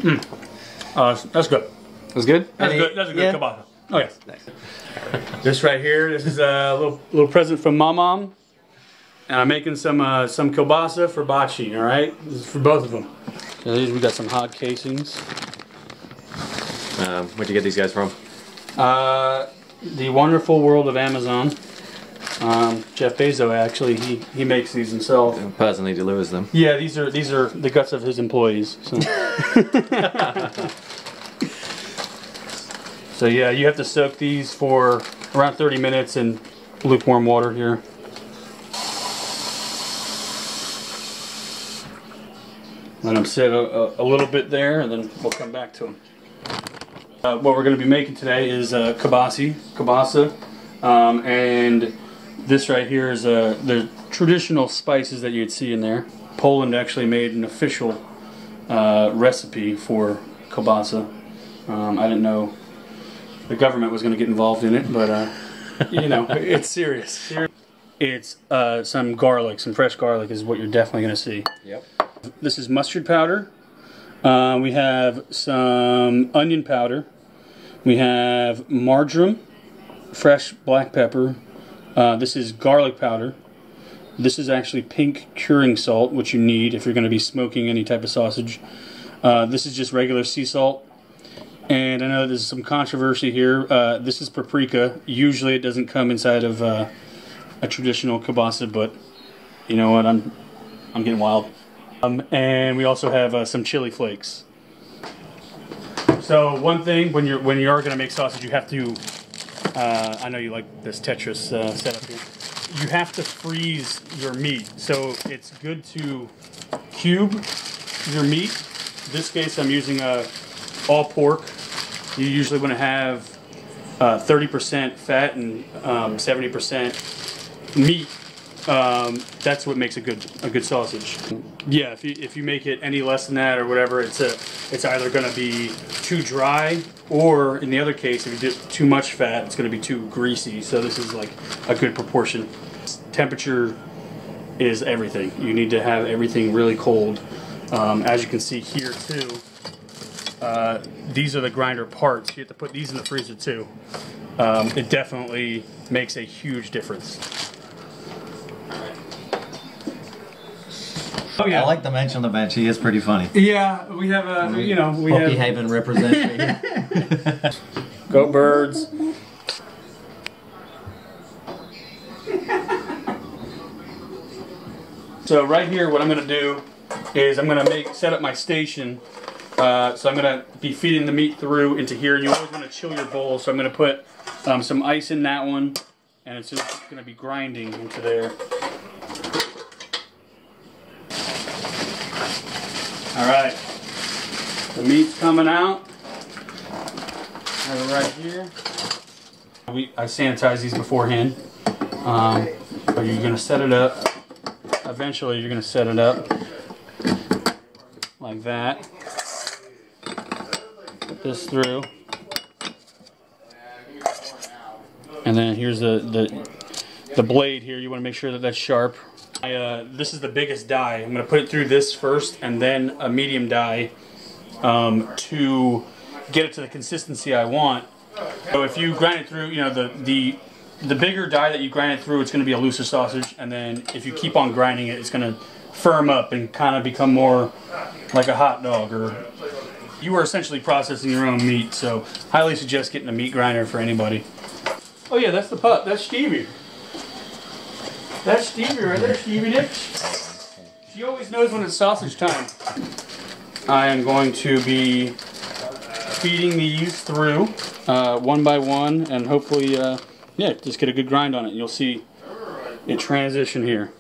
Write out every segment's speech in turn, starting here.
That's good. That's good? That's good. That's a good kielbasa. Oh yeah. Nice. This right here, this is a little present from my mom. And I'm making some kielbasa for Bachi, all right? This is for both of them. So these, we got some hot casings. Where'd you get these guys from? The wonderful world of Amazon. Jeff Bezos, actually, he makes these himself. And personally delivers them. Yeah, these are the guts of his employees. So. So yeah, you have to soak these for around 30 minutes in lukewarm water here. Let them sit a little bit there, and then we'll come back to them. What we're going to be making today is kielbasa, and this right here is the traditional spices that you'd see in there. Poland actually made an official recipe for kielbasa. I didn't know the government was going to get involved in it, but you know, it's serious. It's some garlic, some fresh garlic is what you're definitely going to see. Yep. This is mustard powder. We have some onion powder. We have marjoram, fresh black pepper. This is garlic powder. This is actually pink curing salt, which you need if you're going to be smoking any type of sausage. This is just regular sea salt. And I know there's some controversy here. This is paprika. Usually it doesn't come inside of a traditional kielbasa, but you know what? I'm getting wild. And we also have some chili flakes. So one thing when you are going to make sausage, you have to. I know you like this Tetris setup here. You have to freeze your meat. So it's good to cube your meat. In this case, I'm using all pork. You usually want to have 30% fat and 70% meat. That's what makes a good sausage. Yeah, if you make it any less than that or whatever, it's either going to be too dry, or in the other case, if you do too much fat, it's going to be too greasy. So this is like a good proportion. Temperature is everything. You need to have everything really cold. As you can see here too, these are the grinder parts. You have to put these in the freezer too. It definitely makes a huge difference. Oh yeah, I like the mention on the bench. He is pretty funny. Yeah, we have you know, we have Haven representing. Go Birds. So right here, what I'm going to do is I'm going to set up my station. So I'm going to be feeding the meat through into here. You always want to chill your bowl. So I'm going to put some ice in that one, and it's just going to be grinding into there. All right, the meat's coming out. I have it right here. I sanitize these beforehand, but you're gonna set it up. Eventually, you're gonna set it up like that. Put this through, and then here's the blade here. You want to make sure that that's sharp. This is the biggest die. I'm going to put it through this first and then a medium die to get it to the consistency I want. So if you grind it through, you know, the bigger die that you grind it through, it's going to be a looser sausage, and then if you keep on grinding it, it's going to firm up and kind of become more like a hot dog. Or you are essentially processing your own meat, so highly suggest getting a meat grinder for anybody. Oh yeah, that's the pup. That's Stevie. That's Stevie right there, Stevie Dick. She always knows when it's sausage time. I am going to be feeding these through one by one, and hopefully, yeah, just get a good grind on it. You'll see it transition here.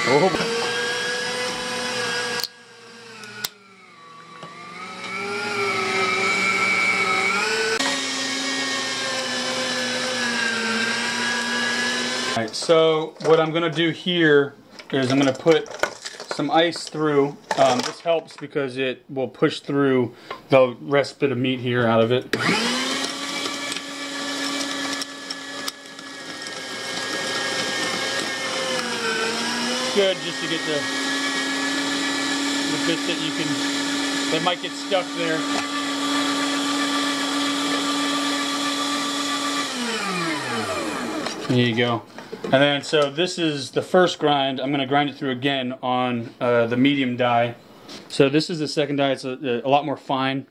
Oh. Alright, so what I'm going to do here is I'm going to put some ice through. This helps because it will push through the rest bit of meat here out of it. Good, just to get the the bits that you can, that might get stuck there. There you go. And then, so this is the first grind. I'm going to grind it through again on the medium die. So this is the second die. It's a lot more fine.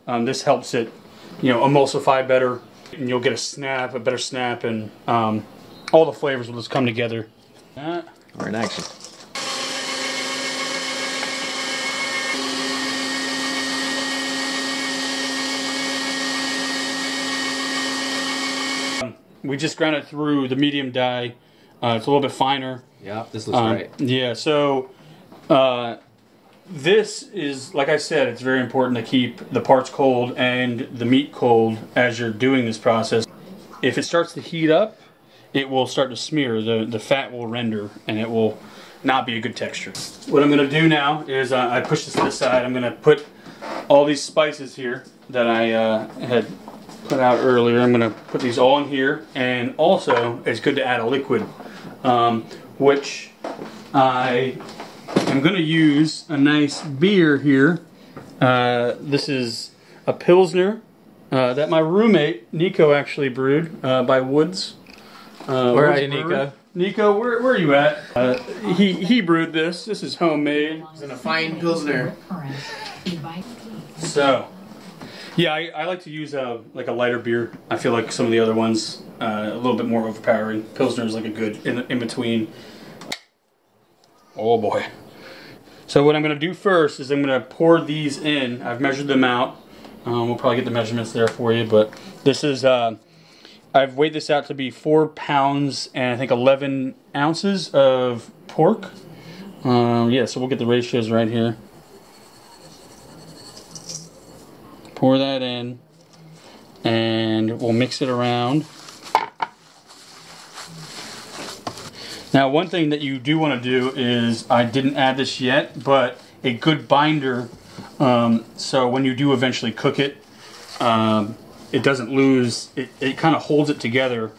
This helps it, you know, emulsify better, and you'll get a better snap, and all the flavors will just come together. We're in action. We just ground it through the medium die. It's a little bit finer. Yeah, this looks great. Yeah, so this is, like I said, it's very important to keep the parts cold and the meat cold as you're doing this process. If it starts to heat up, it will start to smear. The fat will render, and it will not be a good texture. What I'm going to do now is I push this to the side. I'm going to put all these spices here that I had put out earlier. I'm going to put these all in here, and also it's good to add a liquid, which I am going to use a nice beer here. This is a Pilsner that my roommate Nico actually brewed by Woods. Where are you, Nico? Nico, where are you at? He brewed this. This is homemade. It's in a fine Pilsner. So, yeah, I like to use like a lighter beer. I feel like some of the other ones a little bit more overpowering. Pilsner is like a good in between. Oh boy. So what I'm going to do first is I'm going to pour these in. I've measured them out. We'll probably get the measurements there for you, but this is I've weighed this out to be 4 pounds and I think 11 ounces of pork. Yeah, so we'll get the ratios right here. Pour that in, and we'll mix it around. Now, one thing that you do want to do is, I didn't add this yet, but a good binder, so when you do eventually cook it, it doesn't lose, it kind of holds it together,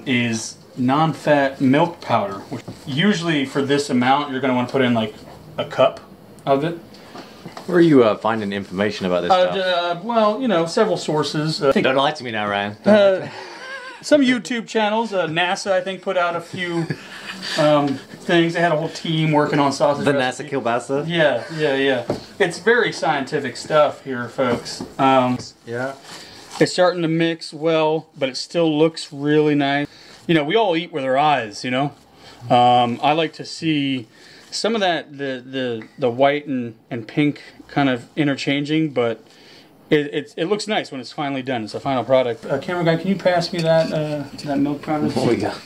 is non-fat milk powder. Usually for this amount, you're going to want to put in like a cup of it. Where are you finding information about this stuff? Well, you know, several sources. Don't lie to me now, Ryan. Some YouTube channels. NASA, I think, put out a few things. They had a whole team working on sausage The recipe. NASA Kielbasa? Yeah. It's very scientific stuff here, folks. Yeah. It's starting to mix well, but it still looks really nice. You know, we all eat with our eyes, you know. I like to see some of that, the white and pink kind of interchanging, but it looks nice when it's finally done. It's a final product. Camera guy, can you pass me that milk powder? What we got?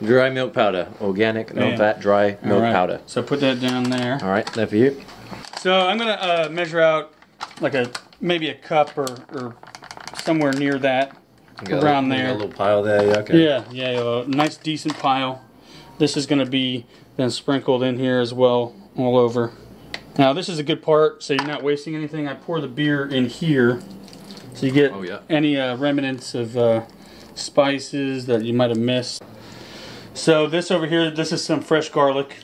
Dry milk powder, organic, no fat, dry milk powder. So put that down there. All right, there for you. So I'm gonna measure out like maybe a cup or somewhere near that, around there. A little pile there, yeah. Okay. Yeah, a nice decent pile. This is gonna be then sprinkled in here as well, all over. Now this is a good part, so you're not wasting anything. I pour the beer in here, so you get any remnants of spices that you might have missed. So this over here, this is some fresh garlic.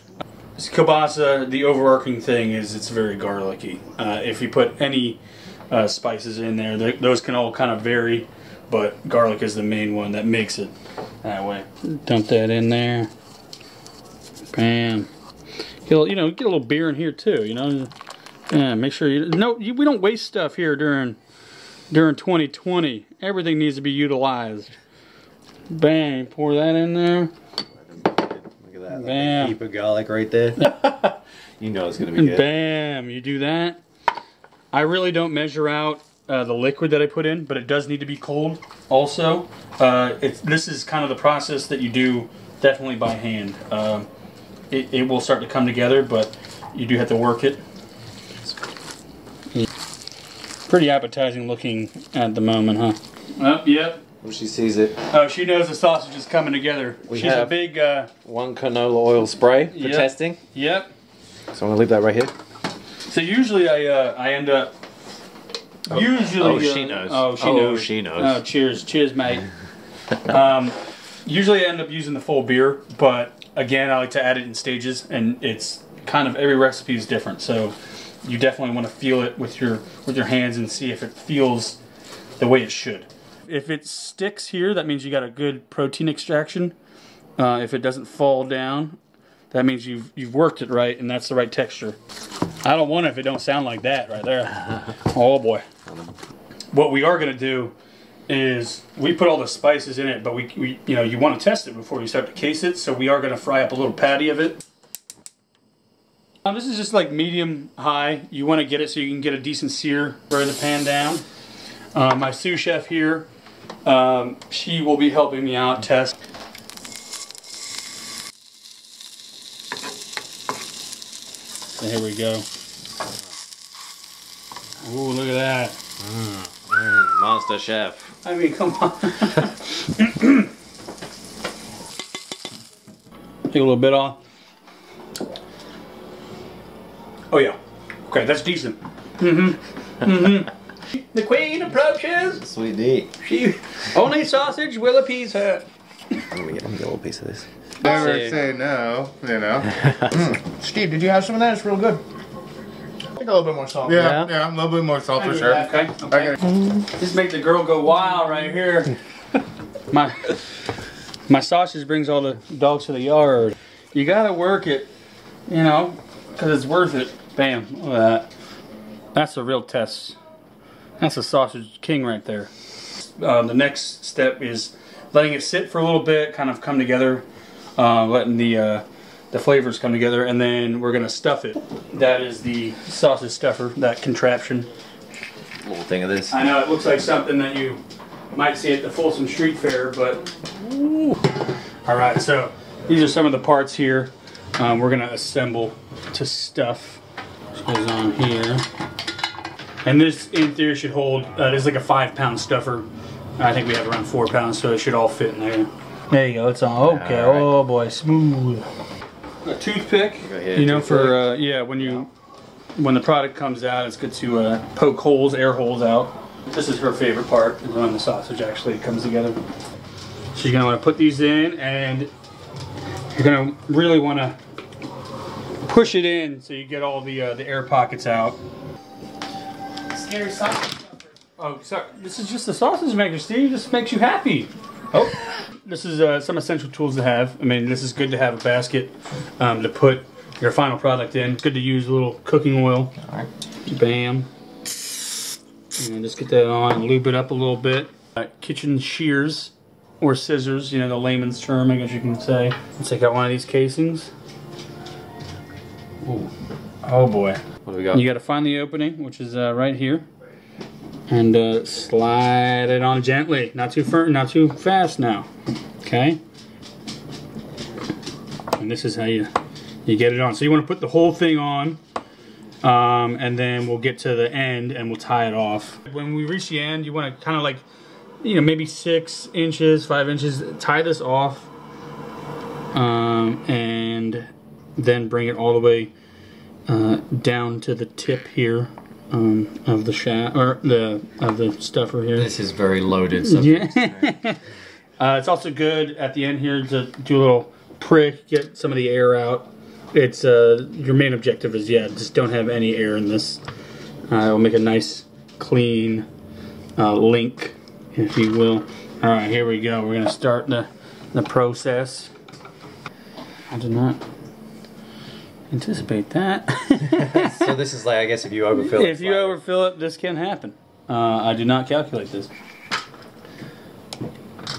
This kielbasa, the overarching thing is it's very garlicky. If you put any spices in there, those can all kind of vary, but garlic is the main one that makes it that way. Dump that in there. Bam. Get a little beer in here too, you know. Yeah, make sure we don't waste stuff here during 2020. Everything needs to be utilized. Bang, pour that in there. Look at that. Bam. Like a heap of garlic right there. You know it's gonna be good. Bam, you do that. I really don't measure out the liquid that I put in, but it does need to be cold also. This is kind of the process that you do definitely by hand. It will start to come together, but you do have to work it. Pretty appetizing looking at the moment, huh? Oh, yep. When she sees it. Oh, she knows the sausage is coming together. She's a big... one canola oil spray for testing. Yep. So I'm going to leave that right here. So usually I end up... Usually... she knows. Oh, she knows. She knows. Oh, cheers. Cheers, mate. Usually I end up using the full beer, but again, I like to add it in stages, and it's kind of every recipe is different. So you definitely want to feel it with your hands and see if it feels the way it should. If it sticks here, that means you got a good protein extraction. If it doesn't fall down, that means you've worked it right and that's the right texture. I don't want it if it don't sound like that right there. Oh boy. What we are gonna do is we put all the spices in it, but we you know, you want to test it before you start to case it, so we are gonna fry up a little patty of it. This is just like medium high. You want to get it so you can get a decent sear, burn the pan down. My sous chef here, she will be helping me out test. So here we go. Ooh, look at that. Monster chef. I mean, come on. Take a little bit off. Oh yeah. Okay, that's decent. The queen approaches. Sweet D. She only sausage will appease her. Let me get a little piece of this. Never say no, you know. Steve, did you have some of that? It's real good. I think a little bit more salt. Yeah, a little bit more salt for sure. Okay. Just make the girl go wild right here. My sausage brings all the dogs to the yard. You gotta work it, you know, because it's worth it. Bam, look at that. That's a real test. That's a sausage king right there. The next step is letting it sit for a little bit, kind of come together, letting the flavors come together, and then we're gonna stuff it. That is the sausage stuffer, that contraption. A little thing of this. I know it looks like something that you might see at the Folsom Street Fair, but ooh. All right, so these are some of the parts here. We're gonna assemble to stuff. This goes on here, and this in theory should hold. This is like a 5-pound stuffer. I think we have around 4 pounds, so it should all fit in there. There you go. It's on. Okay. Right. Oh boy, smooth. A toothpick. You know, for yeah, when the product comes out, it's good to poke holes, air holes out. This is her favorite part, is when the sausage actually comes together. So you're gonna want to put these in, and you're gonna really want to push it in so you get all the air pockets out. Scary sausage. Oh, sorry. This is just a sausage maker, Steve. This makes you happy. Oh, this is some essential tools to have. I mean, this is good to have a basket to put your final product in. It's good to use a little cooking oil. All right. Bam. And just get that on and lube it up a little bit. Kitchen shears or scissors, you know, the layman's term, I guess you can say. Let's take out one of these casings. Ooh. Oh boy. What do we got? You got to find the opening, which is right here, and slide it on gently. Not too fast now. Okay. And this is how you get it on. So you want to put the whole thing on, and then we'll get to the end and we'll tie it off. When we reach the end, you want to kind of like, you know, maybe 6 inches, 5 inches. Tie this off, and then bring it all the way down to the tip here of the shaft, or of the stuffer here. This is very loaded. Yeah. It's also good at the end here to do a little prick, get some of the air out. It's your main objective is, yeah, just don't have any air in this. It'll make a nice clean link, if you will. All right, here we go. We're gonna start the process. I did not anticipate that. So this is like, I guess if you overfill it. If you overfill it, this can happen. I did not calculate this.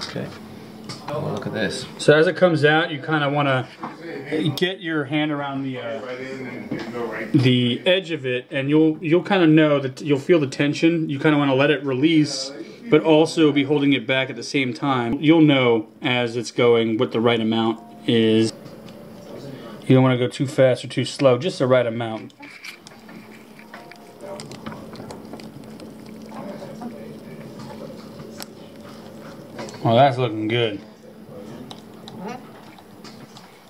Okay. Oh, look at this. So as it comes out, you kind of want to get your hand around the edge of it, and you'll kind of know that you'll feel the tension. You kind of want to let it release, but also be holding it back at the same time. You'll know as it's going what the right amount is. You don't want to go too fast or too slow, just the right amount. Well, that's looking good.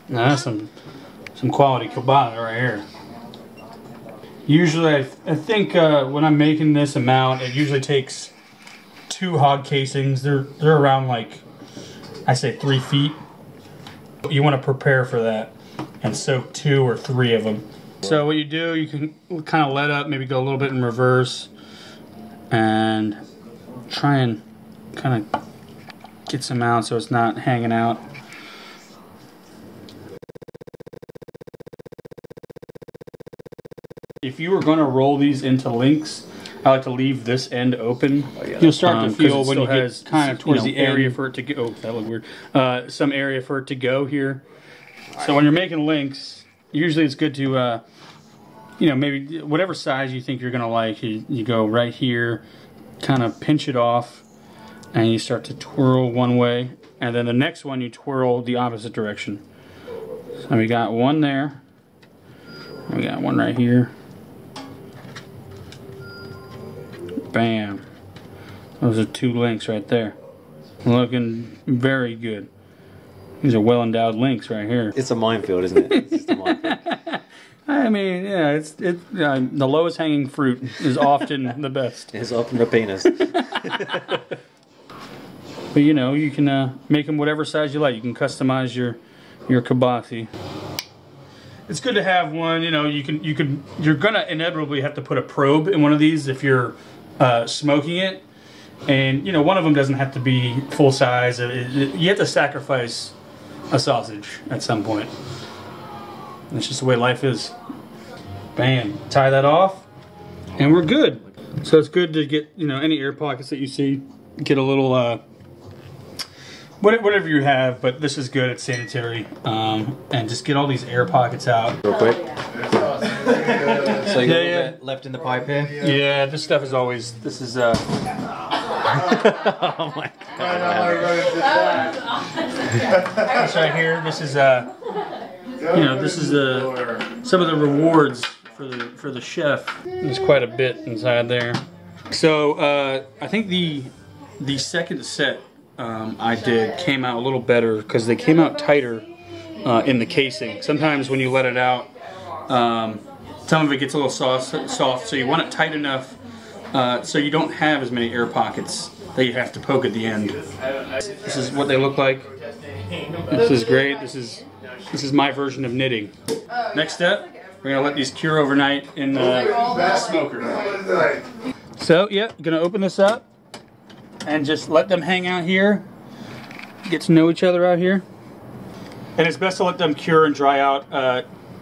Now that's some quality kielbasa right here. Usually, I think when I'm making this amount, it usually takes 2 hog casings. They're around, like, I say 3 feet. You want to prepare for that. and soak 2 or 3 of them. So what you do, you can kind of let up, maybe go a little bit in reverse, and try and kind of get some out so it's not hanging out. If you were going to roll these into links, I like to leave this end open. You'll start to feel when you get kind of towards the area for it to go. Oh, that looked weird. Some area for it to go here. So when you're making links, usually it's good to, you know, maybe whatever size you think you're going to like, you go right here, kind of pinch it off, and you start to twirl one way, and then the next one you twirl the opposite direction. So we got one there. We got one right here. Bam. Those are 2 links right there. Looking very good. These are well-endowed links right here. It's a minefield, isn't it? It's just a minefield. I mean, yeah, the lowest hanging fruit is often the best. It's often the penis. But you know, you can make them whatever size you like. You can customize your kielbasa. It's good to have one. You know, you're gonna inevitably have to put a probe in one of these if you're smoking it, and you know, one of them doesn't have to be full size. You have to sacrifice a sausage at some point. That's just the way life is. Bam, tie that off, and we're good. So it's good to get, you know, any air pockets that you see, get a little whatever you have, but this is good, it's sanitary, and just get all these air pockets out Real quick. So you got a little bit Left in the pipe here. Yeah, this stuff is always, this is oh my god. this right here, this is you know, this is some of the rewards for the chef. There's quite a bit inside there. So I think the second set I did came out a little better because they came out tighter in the casing. Sometimes when you let it out, some of it gets a little soft, so you want it tight enough so you don't have as many air pockets that you have to poke at the end. This is what they look like. This is great. This is my version of knitting. Next step, we're gonna let these cure overnight in the smoker. So yeah, gonna open this up and just let them hang out here, get to know each other out here. And it's best to let them cure and dry out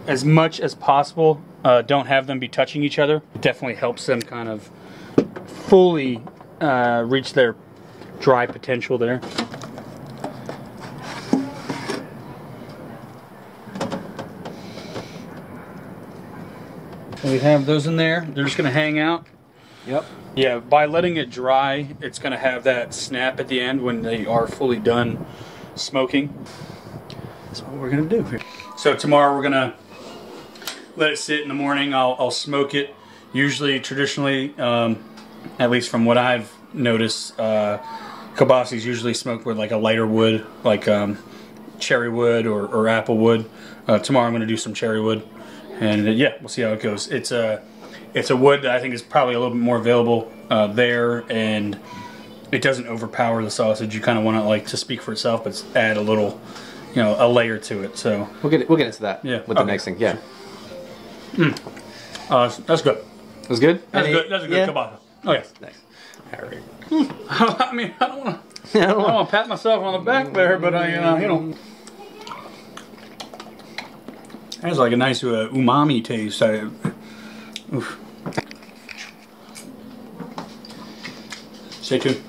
as much as possible. Don't have them be touching each other. It definitely helps them kind of fully reach their dry potential there. So we have those in there. They're just gonna hang out. Yep. Yeah, by letting it dry, it's going to have that snap at the end when they are fully done smoking. That's what we're going to do here. So tomorrow we're going to let it sit in the morning. I'll smoke it. Usually, traditionally, at least from what I've noticed, kielbasa is usually smoked with like a lighter wood, like cherry wood or apple wood. Tomorrow I'm going to do some cherry wood. And yeah, we'll see how it goes. It's a wood that I think is probably a little bit more available there, and it doesn't overpower the sausage. You kind of want it like to speak for itself, but add a little, you know, a layer to it. So we'll get into that. Yeah. With the next thing. Yeah. That's good. That's good. That's good. That's a good kielbasa. Oh yeah. Nice. All right. I mean, I don't want to pat myself on the back there, but I, you know, it has like a nice umami taste. Oof. Stay tuned.